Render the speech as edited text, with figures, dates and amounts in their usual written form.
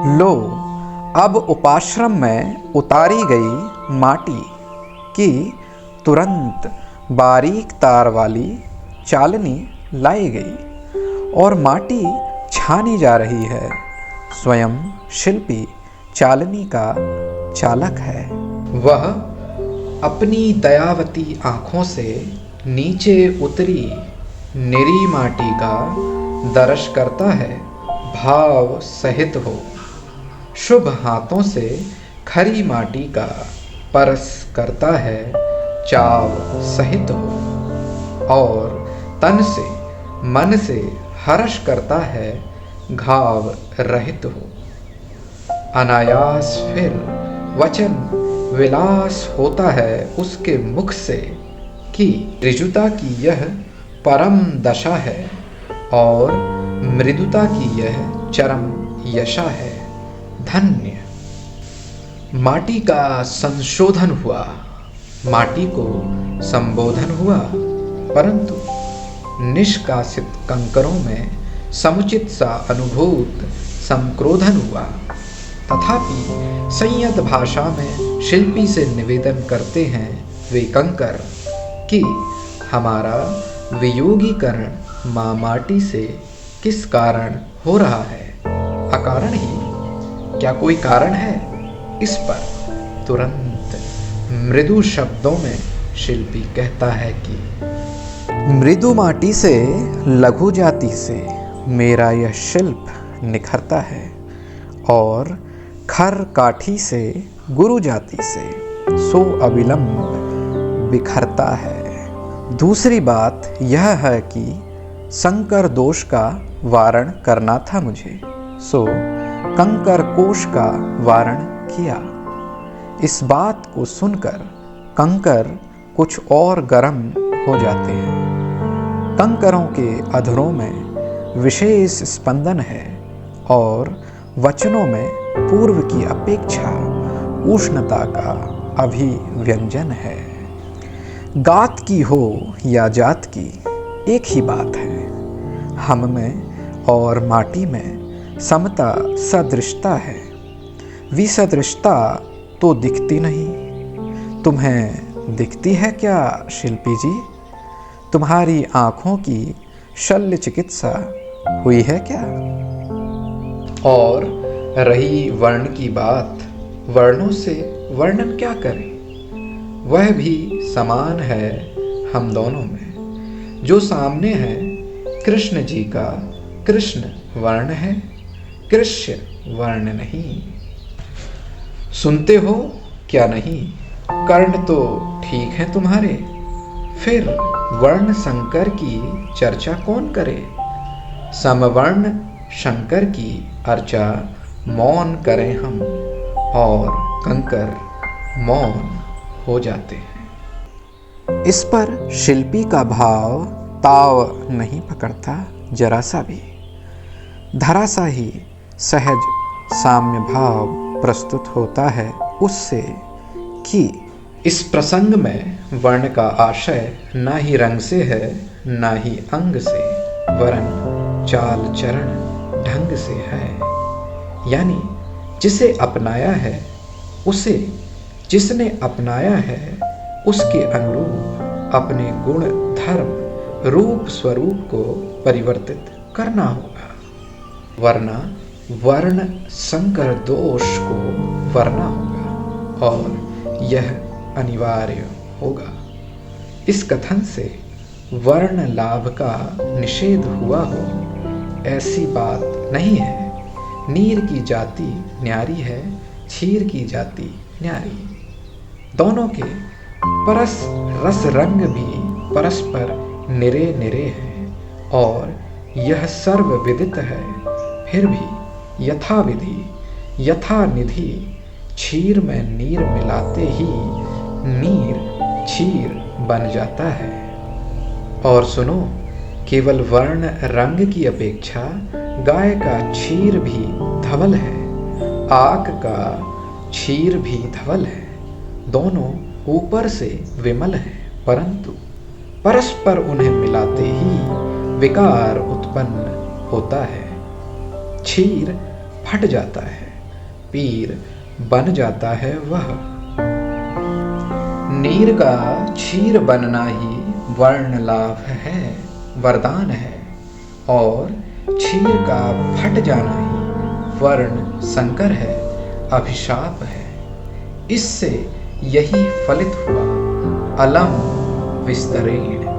लो, अब उपाश्रम में उतारी गई माटी की तुरंत बारीक तार वाली चालनी लाई गई और माटी छानी जा रही है। स्वयं शिल्पी चालनी का चालक है। वह अपनी दयावती आँखों से नीचे उतरी निरी माटी का दर्श करता है, भाव सहित हो। शुभ हाथों से खरी माटी का परस करता है, चाव सहित हो। और तन से मन से हर्ष करता है, घाव रहित हो। अनायास फिर वचन विलास होता है उसके मुख से कि ऋजुता की यह परम दशा है और मृदुता की यह चरम यशा है। धन्य। माटी का संशोधन हुआ, माटी को संबोधन हुआ, परंतु निष्कासित कंकरों में समुचित सा अनुभूत संक्रोधन हुआ। तथापि संयत भाषा में शिल्पी से निवेदन करते हैं वे कंकर कि हमारा वियोगीकरण माँ माटी से किस कारण हो रहा है? अकारण ही? क्या कोई कारण है? इस पर तुरंत मृदु शब्दों में शिल्पी कहता है कि मृदु माटी से, लघु जाति से मेरा यह शिल्प निखरता है और खर काठी से, गुरु जाति से सो अविलंब बिखरता है। दूसरी बात यह है कि संकर दोष का वारण करना था मुझे, सो कंकर कोश का वारण किया। इस बात को सुनकर कंकर कुछ और गर्म हो जाते हैं। कंकरों के अधरों में विशेष स्पंदन है और वचनों में पूर्व की अपेक्षा उष्णता का अभिव्यंजन है। गात की हो या जात की एक ही बात है। हम में और माटी में समता सदृशता है, विसदृशता तो दिखती नहीं। तुम्हें दिखती है क्या शिल्पी जी? तुम्हारी आँखों की शल्य चिकित्सा हुई है क्या? और रही वर्ण की बात, वर्णों से वर्णन क्या करें? वह भी समान है हम दोनों में। जो सामने है कृष्ण जी का कृष्ण वर्ण है, कृष्य वर्ण नहीं। सुनते हो क्या नहीं? कर्ण तो ठीक है तुम्हारे, फिर वर्ण शंकर की चर्चा कौन करे? समवर्ण शंकर की अर्चा मौन करें हम, और कंकर मौन हो जाते हैं। इस पर शिल्पी का भाव ताव नहीं पकड़ता जरा सा भी। धरा सा ही सहज साम्य भाव प्रस्तुत होता है उससे कि इस प्रसंग में वर्ण का आशय ना ही रंग से है, ना ही अंग से, वरन चाल चरण ढंग से है। यानी जिसे अपनाया है उसे, जिसने अपनाया है उसके अनुरूप अपने गुण धर्म रूप स्वरूप को परिवर्तित करना होगा, वरना वर्ण संकर दोष को वरना होगा और यह अनिवार्य होगा। इस कथन से वर्ण लाभ का निषेध हुआ हो ऐसी बात नहीं है। नीर की जाति न्यारी है, क्षीर की जाति न्यारी। दोनों के परस रस रंग भी परस्पर निरे निरे हैं और यह सर्व विदित है। फिर भी यथाविधि यथा निधि क्षीर में नीर मिलाते ही नीर क्षीर बन जाता है। और सुनो, केवल वर्ण रंग की अपेक्षा गाय का क्षीर भी धवल है, आक का क्षीर भी धवल है। दोनों ऊपर से विमल हैं, परंतु परस्पर उन्हें मिलाते ही विकार उत्पन्न होता है, क्षीर फट जाता है। पीर बन जाता है वह। नीर का क्षीर बनना ही वर्ण लाभ है, वरदान है, और क्षीर का फट जाना ही वर्ण संकर है, अभिशाप है। इससे यही फलित हुआ अलम विस्तरेण।